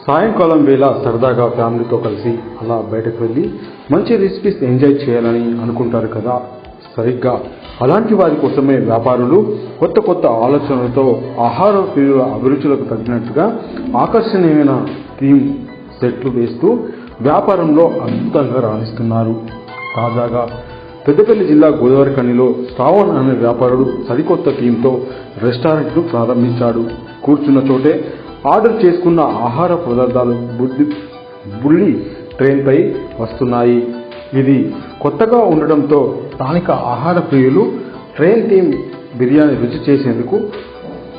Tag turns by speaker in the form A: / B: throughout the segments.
A: సాయంకాలం వేళ సరదాగా ఫ్యామిలీతో కలిసి అలా బయటకు వెళ్ళి మంచి రెసిపీస్ ఎంజాయ్ చేయాలని అనుకుంటారు కదా. సరిగ్గా అలాంటి వారి కోసమే వ్యాపారులు కొత్త కొత్త ఆలోచనలతో ఆహార ప్రియుల అభిరుచులకు తగినట్టుగా ఆకర్షణీయమైన థీమ్ సెట్లు వేస్తూ వ్యాపారంలో అద్భుతంగా రాణిస్తున్నారు. తాజాగా పెద్దపల్లి జిల్లా గోదావరిఖనిలో శ్రావణ్ అనే వ్యాపారుడు సరికొత్త థీమ్తో రెస్టారెంట్ను ప్రారంభించాడు. కూర్చున్న చోటే ఆర్డర్ చేసుకున్న ఆహార పదార్థాలు బుల్లి ట్రైన్పై వస్తున్నాయి. ఇది కొత్తగా ఉండడంతో స్థానిక ఆహార ప్రియులు ట్రైన్ థీమ్ బిర్యానీ రుచి చేసేందుకు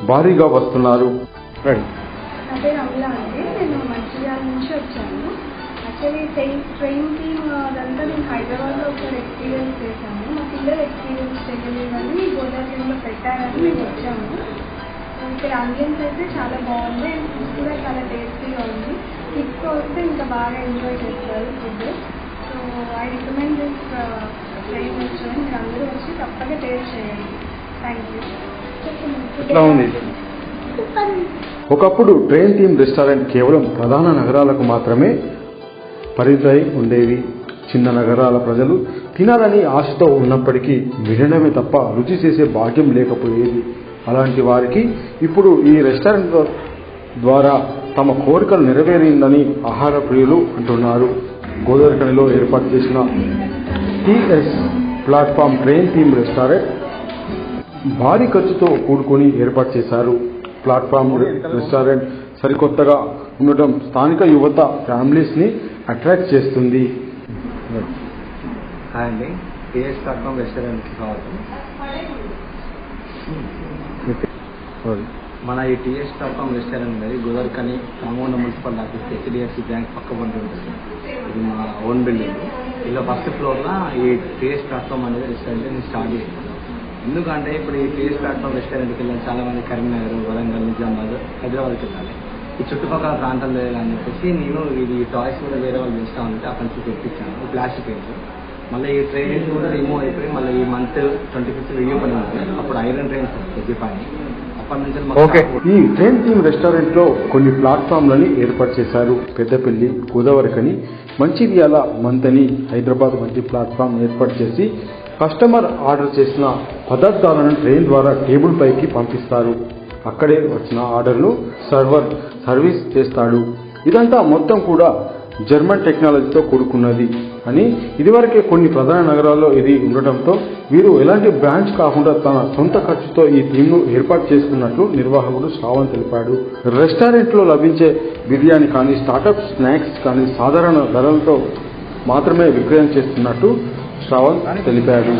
A: భారీగా వస్తున్నారు.
B: ట్రైన్ థీమ్ అదంతా నేను హైదరాబాద్లో ఒకసారి ఎక్స్పీరియన్స్ చేశాను. మా పిల్లలు ఎక్స్పీరియన్స్ చేయలేదని గోదావరిలో పెట్టారని మేము వచ్చాము. ఇక్కడ అంబియన్స్ అయితే చాలా బాగుంది అండ్ ఫుడ్ కూడా చాలా టేస్టీగా ఉంది. కిడ్స్తో వస్తే ఇంకా బాగా ఎంజాయ్ చేస్తారు food. So I recommend this train restaurant. మీరు అందరూ వచ్చి తప్పగా టేస్ట్ చేయండి. Thank you.
A: ఒకప్పుడు ట్రైన్ థీమ్ రెస్టారెంట్ కేవలం ప్రధాన నగరాలకు మాత్రమే పరిధై ఉండేవి. చిన్న నగరాల ప్రజలు తినాలని ఆశతో ఉన్నప్పటికీ వినడమే తప్ప రుచి చేసే భాగ్యం లేకపోయేది. అలాంటి వారికి ఇప్పుడు ఈ రెస్టారెంట్ ద్వారా తమ కోరికలు నెరవేరిందని ఆహార ప్రియులు అంటున్నారు. గోదావరిఖనిలో ఏర్పాటు చేసిన TS platform train theme restaurant భారీ ఖర్చుతో కూడుకొని ఏర్పాటు చేశారు. ప్లాట్ఫామ్ రెస్టారెంట్ సరికొత్తగా ఉండటం స్థానిక యువత ఫ్యామిలీస్ని అట్రాక్ట్ చేస్తుంది.
C: హాయ్ అండి, టీఎస్ ప్లాట్ఫామ్ రెస్టారెంట్కి స్వాగతం. మన ఈ టీఎస్ ప్లాట్ఫామ్ రెస్టారెంట్ అనేది గోదావరిఖని కామోండ మున్సిపల్ ఆఫీస్ హెచ్డిఎఫ్సి బ్యాంక్ పక్క పంట ఉంటుంది. ఇది మా ఓన్ బిల్డింగ్. ఇలా ఫస్ట్ ఫ్లోర్లో ఈ టీఎస్ ప్లాట్ఫామ్ అనేది రెస్టారెంట్ నేను స్టార్ట్ చేశాను. ఎందుకంటే ఇప్పుడు ఈ టీఎస్ ప్లాట్ఫామ్ రెస్టారెంట్కి వెళ్ళాలి చాలామంది కరీంనగర్, వరంగల్, నిజామాబాద్, హైదరాబాద్కి వెళ్ళాలి. ఈ చుట్టుపక్కల ప్రాంతాలు అని చెప్పేసి నేను ఇది టాయ్స్ కూడా వేరే వాళ్ళు చేస్తూ ఉంటే అక్కడి నుంచి తెప్పించాను. Plastic paint. మళ్ళీ ఈ ట్రైన్స్ కూడా రిమూవ్ అయిపోయి మళ్ళీ ఈ మంత్ 25th రీఓపెన్ అవుతుంది. అప్పుడు ఐరన్ ట్రైన్స్ తెచ్చిపోయి అప్పటి నుంచి
A: ఈ ట్రైన్ థీమ్ రెస్టారెంట్ లో కొన్ని ప్లాట్ఫామ్లని ఏర్పాటు చేశారు. పెద్దపల్లి, గోదావరిఖని, మంచిర్యాల, మంతని, హైదరాబాద్ వంటి ప్లాట్ఫామ్ ఏర్పాటు చేసి కస్టమర్ ఆర్డర్ చేసిన పదార్థాలను ట్రైన్ ద్వారా టేబుల్ పైకి పంపిస్తారు. అక్కడే వచ్చిన ఆర్డర్ను సర్వర్ సర్వీస్ చేస్తాడు. ఇదంతా మొత్తం కూడా జర్మన్ టెక్నాలజీతో కూడుకున్నది అని ఇదివరకే కొన్ని ప్రధాన నగరాల్లో ఇది ఉండటంతో వీరు ఎలాంటి బ్రాంచ్ కాకుండా తన సొంత ఖర్చుతో ఈ థీమ్ను ఏర్పాటు చేసుకున్నట్లు నిర్వాహకుడు శ్రావణ్ తెలిపాడు. రెస్టారెంట్లో లభించే బిర్యానీ కానీ, స్టార్టప్ స్నాక్స్ కానీ సాధారణ ధరలతో మాత్రమే విక్రయం చేస్తున్నట్టు శ్రావణ్ తెలిపాడు.